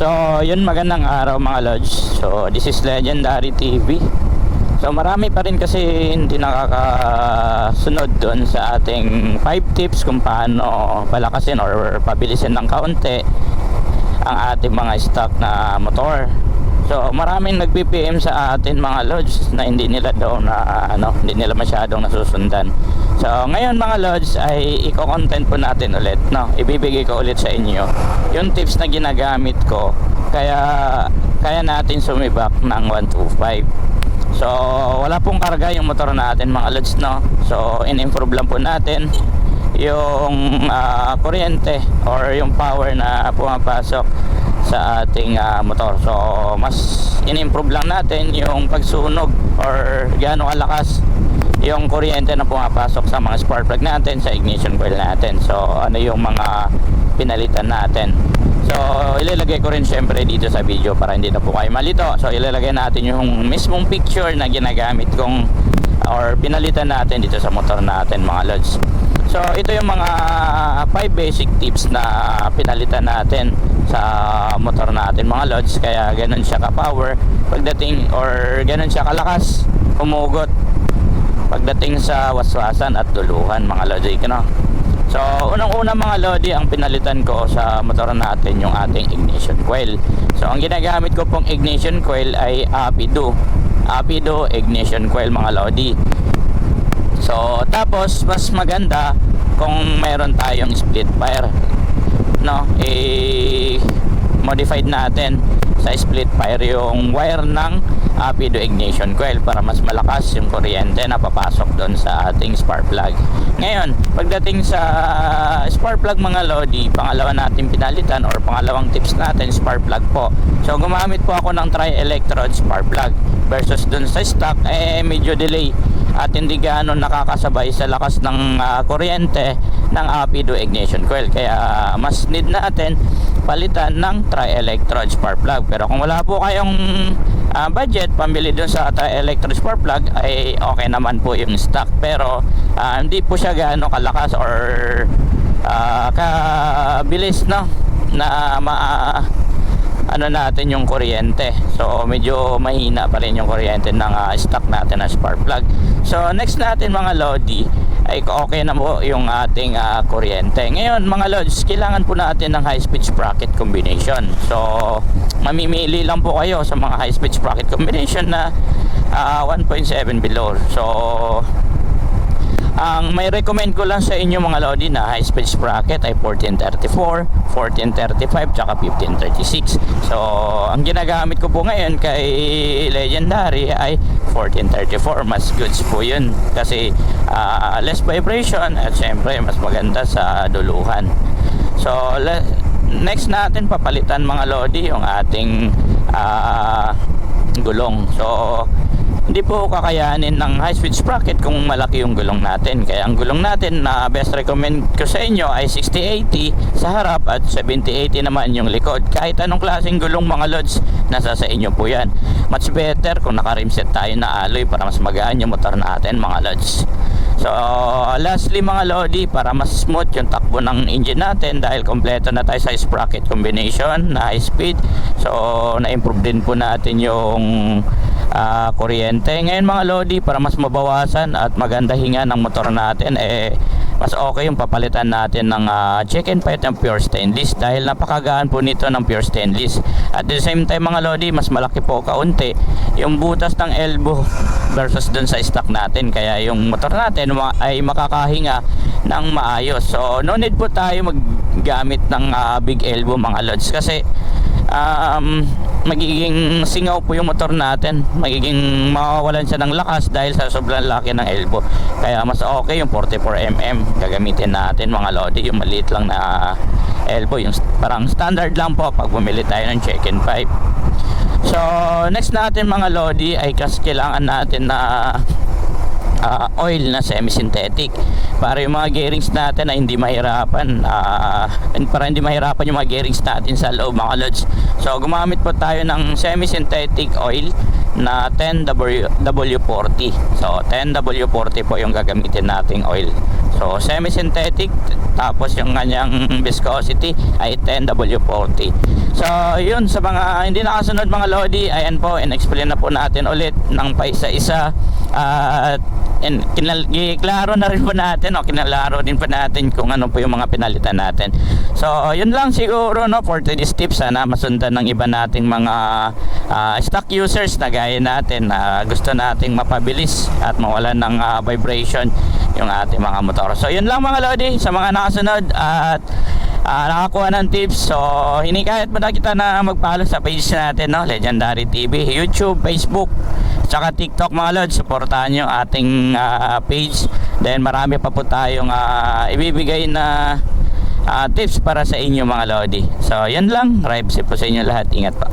So, yun, magandang araw mga Lods. So, this is Legendary TV. So, marami pa rin kasi hindi nakakasunod doon sa ating 5 tips kung paano palakasin or pabilisin ng kaunti ang ating mga stock na motor. So, maraming nag-PPM sa atin mga Lods na hindi nila daw na hindi nila masyadong nasusundan. So, ngayon mga Lods ay i-content po natin ulit, no? Ibibigay ko ulit sa inyo yung tips na ginagamit ko kaya natin sumibak ng 125. So, wala pong karga yung motor natin mga Lods, no? So, in-improve lang po natin yung kuryente or yung power na pumapasok sa ating motor. So, mas in-improve lang natin yung pagsunog or gaano kalakas yung kuryente na pumapasok sa mga spark plug natin, sa ignition coil natin. So, ano yung mga pinalitan natin. So, ilalagay ko rin syempre dito sa video para hindi na po kayo malito. So, ilalagay natin yung mismong picture na ginagamit kong or pinalitan natin dito sa motor natin mga Lods. So, ito yung mga 5 basic tips na pinalitan natin sa motor natin mga Lods. Kaya ganun siya ka-power pagdating or ganun siya kalakas humugot pagdating sa waswasan at duluhan mga Lodi, no? So, unang-una mga Lodi, ang pinalitan ko sa motor natin yung ating ignition coil. So, ang ginagamit ko pong ignition coil ay Apido ignition coil mga Lodi. So, tapos mas maganda kung mayroon tayong split fire, no? Modified natin sa split fire yung wire ng Apido ignition coil para mas malakas yung kuryente na papasok doon sa ating spark plug. Ngayon, pagdating sa spark plug mga Lodi, pangalawa natin pinalitan or pangalawang tips natin, spark plug po. So, gumamit po ako ng tri-electrode spark plug versus doon sa stock, medyo delay at hindi gaano nakakasabay sa lakas ng kuryente ng Apido ignition coil. Kaya mas need natin palitan ng tri-electrode spark plug. Pero kung wala po kayong budget pambili dun sa tri-electrode spark plug, ay okay naman po yung stock. Pero hindi po siya gaano kalakas or kabilis, no, na natin yung kuryente. So medyo mahina pa rin yung kuryente ng stock natin na spark plug. So next natin mga Lodi ay okay na po yung ating kuryente. Ngayon mga Lods, kailangan po natin ng high speed sprocket combination. So mamimili lang po kayo sa mga high speed sprocket combination na 1.7 below. So ang may recommend ko lang sa inyo mga Lodi na high speed sprocket ay 1434, 1435 tsaka 1536. So ang ginagamit ko po ngayon kay Legendary ay 1434. Mas goods po yun kasi less vibration at syempre mas maganda sa duluhan. So next natin papalitan mga Lodi yung ating gulong. So hindi po kakayanin ng high speed sprocket kung malaki yung gulong natin. Kaya ang gulong natin na best recommend ko sa inyo ay 60-80 sa harap at 70-80 naman yung likod. Kahit anong klaseng gulong mga Lods, nasa sa inyo po yan. Much better kung naka-rimset tayo na alloy para mas magaan yung motor natin mga Lods. So lastly mga Lodi, para mas smooth yung takbo ng engine natin dahil kompleto na tayo sa sprocket combination na high speed. So na-improve din po natin yung kuryente. Ngayon mga Lodi, para mas mabawasan at maganda hinga ng motor natin, mas okay yung papalitan natin ng check and fight ng pure stainless dahil napakagaan po nito ng pure stainless. At the same time mga Lodi, mas malaki po kaunti yung butas ng elbow versus dun sa stock natin. Kaya yung motor natin ay makakahinga ng maayos. So no need po tayo maggamit ng big elbow mga Lods kasi magiging singaw po yung motor natin, magiging mawawalan siya ng lakas dahil sa sobrang laki ng elbow. Kaya mas okay yung 44mm gagamitin natin mga Lodi, yung maliit lang na elbow, yung parang standard lang po pag bumili tayo ng check and pipe. So next natin mga Lodi ay kailangan natin na oil na semi-synthetic para yung mga gearings natin ay hindi mahirapan, para hindi mahirapan yung mga gearings natin sa loob mga Lods. So gumamit po tayo ng semi-synthetic oil na 10W40. So 10W40 po yung gagamitin nating oil. So semi-synthetic, tapos yung kanyang viscosity ay 10W40. So yun, sa mga hindi nakasunod mga Lodi, ayan po, in-explain na po natin ulit ng paisa-isa. At kinalaro na rin po natin, kinalaro din po natin kung ano po yung mga pinalitan natin. So yun lang siguro, no, for today's tips. Sana masundan ng iba nating mga stock users na gaya natin na gusto nating mapabilis at mawalan ng vibration yung ating mga motor. So yun lang mga Lodi, sa mga nakasunod at nakakuha ng tips. So hinikayat mo na kita na mag-follow sa page natin, no, Legendary TV, YouTube, Facebook, tsaka TikTok mga Lods. Supportahan nyo ating page. Then marami pa po tayong ibibigay na tips para sa inyo mga Lodi. So yan lang, drive safe po sa inyo lahat, ingat pa.